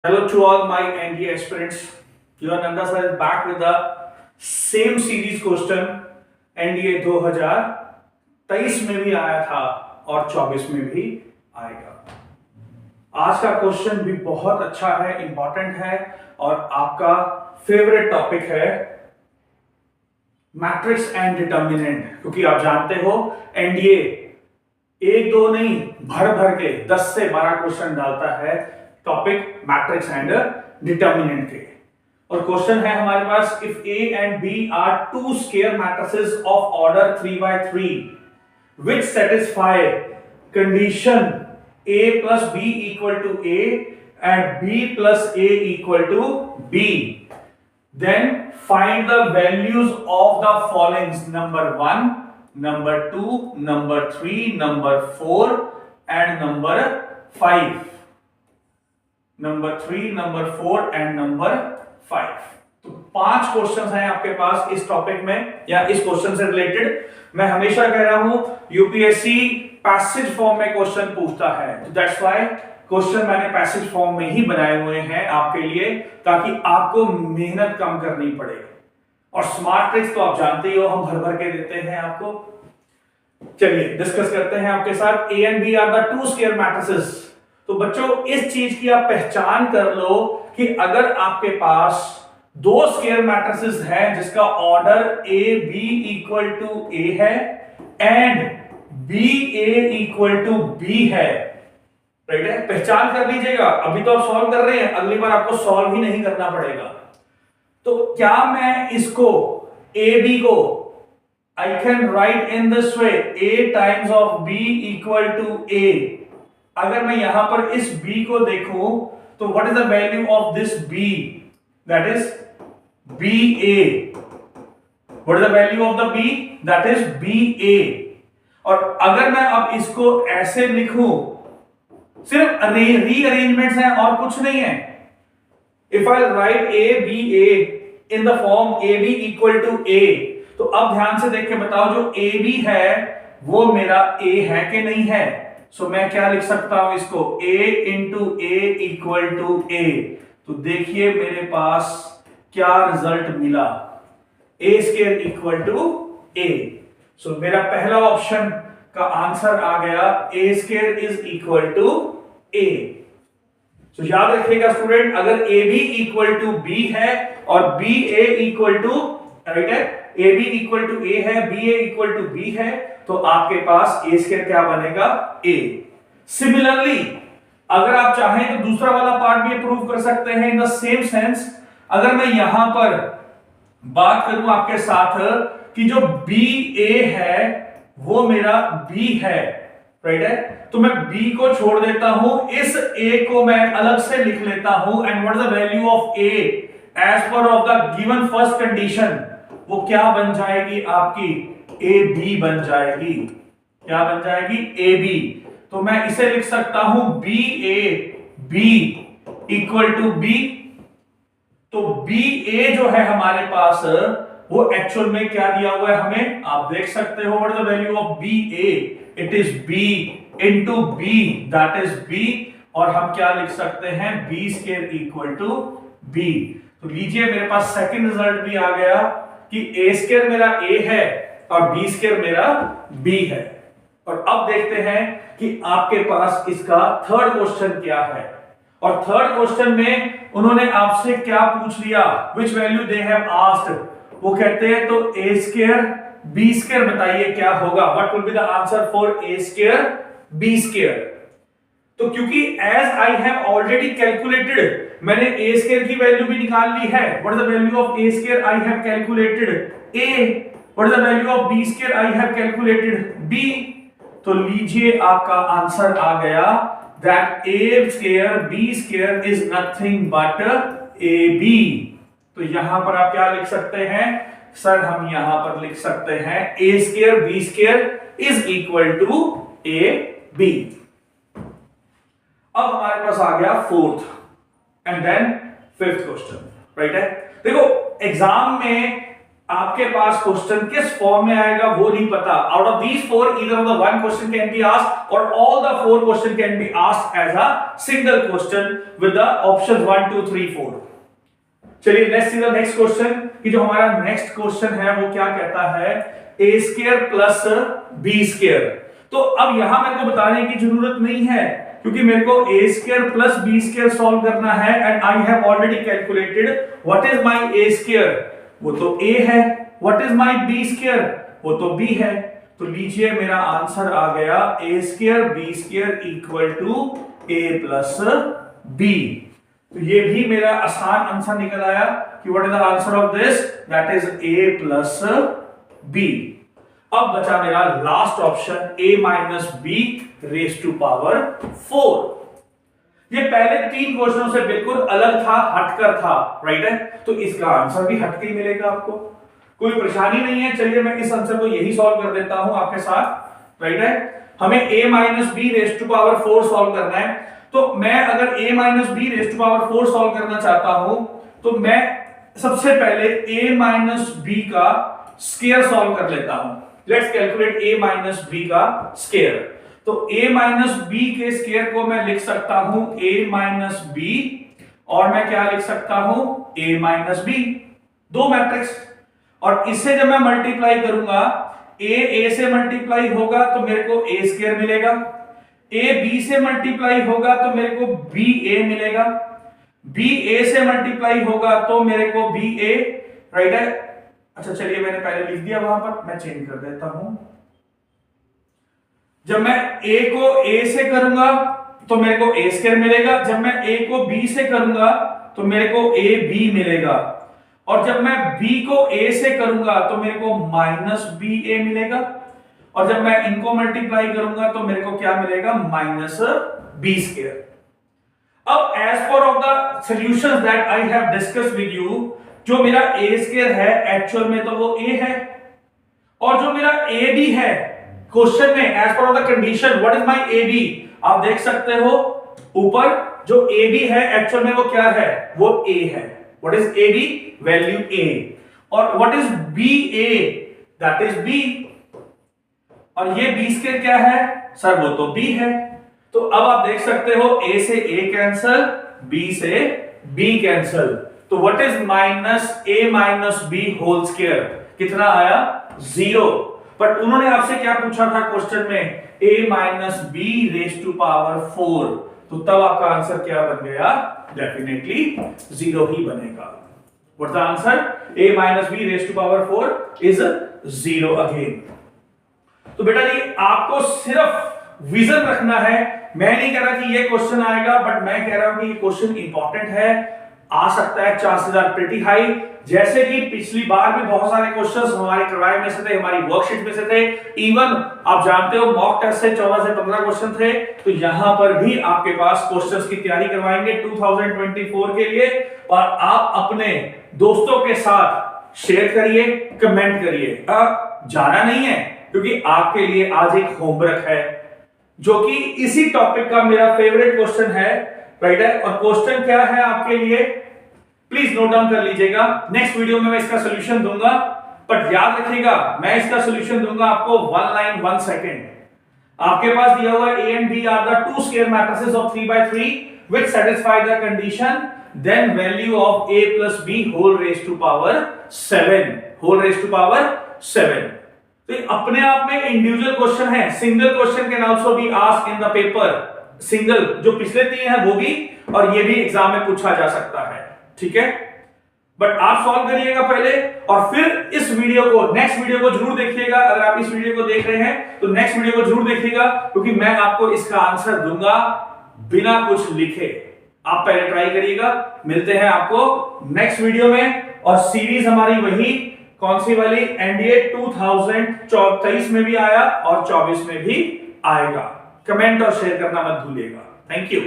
Hello to all my NDA aspirants. Your Nanda sir is back with the same series question. NDA 2023 में भी आया था और 24 में भी आएगा। आज का क्वेश्चन भी बहुत अच्छा है, इंपॉर्टेंट है और आपका फेवरेट टॉपिक है मैट्रिक्स एंड डिटर्मिनेंट, क्योंकि आप जानते हो एनडीए एक दो नहीं भर भर के 10 से 12 क्वेश्चन डालता है टॉपिक मैट्रिक्स एंड डिटर्मिनेंट के। और क्वेश्चन है हमारे पास, if A and B are two square matrices of order 3x3 which satisfy condition a plus b equal to a and b plus a equal to b, then find the values of the following: number 1, number 2, number 3, number 4 and number 5. Number 3, number 4 and number 5। तो 5 questions हैं आपके पास इस topic में या इस question से related. मैं हमेशा कह रहा हूं यूपीएससी पैसेज फॉर्म में क्वेश्चन पूछता है, तो दैट्स व्हाई क्वेश्चन मैंने पैसेज फॉर्म में ही बनाए हुए हैं आपके लिए, ताकि आपको मेहनत कम करनी पड़े। और स्मार्ट ट्रिक्स तो आप जानते ही हो, हम भर भर के देते हैं आपको। चलिए डिस्कस करते हैं आपके साथ। A and B are the two square matrices. तो बच्चों इस चीज की आप पहचान कर लो कि अगर आपके पास दो स्केयर मैट्रिसेस हैं जिसका order A B equal to A है and B A equal to B है, राइट है, पहचान कर लीजिएगा। अभी तो आप सॉल्व कर रहे हैं, अगली बार आपको सॉल्व ही नहीं करना पड़ेगा। तो क्या मैं इसको ए बी को I can write in this way, A times of B equal to A. अगर मैं यहां पर इस b को देखूं तो what is the value of this b, that is ba। What is the value of the b, that is ba। और अगर मैं अब इसको ऐसे लिखूं, सिर्फ रीअरेंजमेंट्स हैं और कुछ नहीं है। If I write a b a in the form a b equal to a, तो अब ध्यान से देख के बताओ जो a b है वो मेरा a है कि नहीं है। सो मैं क्या लिख सकता हूं इसको, a into A equal to A. तो देखिए मेरे पास क्या रिजल्ट मिला, a square equal to a। So मेरा पहला ऑप्शन का आंसर आ गया, a square is equal to a। So याद रखिएगा स्टूडेंट, अगर a b equal to b है और b a equal to, right है, a b equal to a है, b a equal to b है, तो आपके पास a स्क्वायर क्या बनेगा, a। सिमिलरली अगर आप चाहें तो दूसरा वाला पार्ट भी प्रूव कर सकते हैं इन द सेम सेंस। अगर मैं यहां पर बात करूं आपके साथ कि जो बी ए है वो मेरा b है, राइट है, तो मैं b को छोड़ देता हूं, इस a को मैं अलग से लिख लेता हूं and what is the value of a as per of the given first condition, वो क्या बन जाएगी आपकी, ए बी बन जाएगी। क्या बन जाएगी, ए बी। तो मैं इसे लिख सकता हूं B A B equal to B. तो बी ए जो है हमारे पास वो एक्चुअल में क्या दिया हुआ है हमें, आप देख सकते हो, what is the value of B A, it is B into B, that is B. और हम क्या लिख सकते हैं, B square equal to B. तो लीजिए मेरे पास सेकंड रिजल्ट भी आ गया कि ए स्क्वायर मेरा ए है और बी स्क्वायर मेरा बी है। और अब देखते हैं कि आपके पास इसका थर्ड क्वेश्चन क्या है। और थर्ड क्वेश्चन में उन्होंने आपसे क्या पूछ लिया, which value they have asked. वो कहते हैं तो ए स्क्वायर बी स्क्वायर बताइए क्या होगा, what will be the answer for A square B square. तो क्योंकि as I have already calculated, मैंने ए स्क्वायर की वैल्यू भी निकाल ली है, what is the value of A square, I have calculated A. What is the value of b square? I have calculated b। तो लीजिए आपका आंसर आ गया that a square b square is nothing but ab। तो यहां पर आप क्या लिख सकते हैं सर, हम यहां पर लिख सकते हैं a square b square is equal to ab। अब हमारे पास आ गया fourth and then fifth question, right है। देखो एग्जाम में आपके पास क्वेश्चन किस फॉर्म में आएगा वो नहीं पता। Out of these four either of the one question can be asked और all the four question can be asked as a single question with the options 1 2 3 4। चलिए let's see the next question कि जो हमारा next question है वो क्या कहता है, a square plus b square. तो अब यहां मेरे को बताने की जरूरत नहीं है क्योंकि मेरे को a square plus b square solve करना है and I have already calculated what is my a square, वो तो a है, what is my b square, वो तो b है। तो लीजिए मेरा आंसर आ गया a square b square equal to a plus b। तो ये भी मेरा आसान आंसर निकल आया कि what is the answer of this, that is a plus b। अब बचा मेरा last option a minus b raise to power 4। ये पहले तीन क्वेश्चनों से बिल्कुल अलग था, हटकर था, राइट है, तो इसका आंसर भी हटके ही मिलेगा आपको, कोई परेशानी नहीं है। चलिए मैं इस आंसर को यही सॉल्व कर देता हूं आपके साथ, राइट है। हमें a minus B raise to power 4 solve करना है, तो मैं अगर a minus B raise to power 4 solve करना चाहता हूं तो मैं सबसे पहले a माइनस बी का स्क्वायर सॉल्व कर लेता हूं। Let's calculate a minus B का स्क्वायर। तो a माइनस बी के स्क्वायर को मैं लिख सकता हूं a माइनस बी और मैं क्या लिख सकता हूं a माइनस बी, दो मैट्रिक्स। और इससे जब मैं मल्टीप्लाई करूंगा a से मल्टीप्लाई होगा तो मेरे को a स्क्वायर मिलेगा, a b से मल्टीप्लाई होगा तो मेरे को b a मिलेगा, b a से मल्टीप्लाई होगा तो मेरे को b a, राइट है। अच्छा चलिए मैंने पहले लिख दिया वहां पर, मैं चेंज कर देता हूं। जब मैं a को a से करूंगा तो मेरे को a स्क्वायर मिलेगा, जब मैं a को b से करूंगा तो मेरे को a b मिलेगा, और जब मैं b को a से करूंगा तो मेरे को माइनस b a मिलेगा, और जब मैं इनको मल्टीप्लाई करूंगा तो मेरे को क्या मिलेगा, माइनस b स्क्वायर। अब as per of the solutions that I have discussed with you, जो मेरा a स्क्वायर है एक्चुअल में तो वो a है, और जो मेरा a b है क्वेश्चन में as per of the condition what is my a b, आप देख सकते हो ऊपर जो a b है एक्चुअल में वो क्या है, वो a है। What is a b, value a, और what is b a, that is b, और ये b स्क्वायर क्या है सर, वो तो b है। तो अब आप देख सकते हो a से a कैंसल, b से b कैंसल, तो what is minus a minus b whole square, कितना आया 0। बट उन्होंने आपसे क्या पूछा था क्वेश्चन में, a minus B raise to power 4, तो तब आपका आंसर क्या बन गया, डेफिनेटली 0 ही बनेगा। What the answer, a minus B raise to power 4 is 0 again. तो बेटा जी आपको सिर्फ विजन रखना है, मैं नहीं कह रहा कि ये क्वेश्चन आएगा, बट मैं कह रहा हूं कि ये क्वेश्चन इंपॉर्टेंट है, आ सकता है, चांसेस आर प्रीटी हाई। जैसे कि पिछली बार भी बहुत सारे क्वेश्चंस हमारे करवाए में से थे, हमारी वर्कशीट में से थे, इवन आप जानते हो मॉक टेस्ट से 14 से 15 क्वेश्चन थे। तो यहां पर भी आपके पास क्वेश्चंस की तैयारी करवाएंगे 2024 के लिए, और आप अपने दोस्तों के साथ शेयर करिए, कमेंट करिए। जाना नहीं है क्योंकि आपके लिए आज एक होमवर्क है जो कि इसी टॉपिक का मेरा फेवरेट क्वेश्चन है, राइट है। और क्वेश्चन क्या है आपके लिए, प्लीज नोट डाउन कर लीजिएगा। नेक्स्ट वीडियो में मैं इसका सॉल्यूशन दूंगा, बट याद रखिएगा मैं इसका सॉल्यूशन दूंगा आपको 1 लाइन 1 सेकंड। आपके पास दिया हुआ a and b are the two square matrices of 3x3 which satisfy the condition, then value of a plus b whole raised to power 7, whole raised to power 7। तो ये अपने आप में इंडिविजुअल क्वेश्चन है, single question can also be asked in the paper, single जो पिछले 3 है वो भी, और ये भी एग्जाम में पूछा जा सकता है, ठीक है। बट आप सॉल्व करिएगा पहले, और फिर इस वीडियो को, नेक्स्ट वीडियो को जरूर देखिएगा। अगर आप इस वीडियो को देख रहे हैं तो नेक्स्ट वीडियो को जरूर देखिएगा, क्योंकि मैं आपको इसका आंसर दूंगा बिना कुछ लिखे। आप पहले ट्राई करिएगा। मिलते हैं आपको नेक्स्ट वीडियो में, और सीरीज हमारी वही कौन सी वाली, एनडीए 2023 में भी आया और 24 में भी आएगा। कमेंट और शेयर करना मत भूलिएगा। Thank you.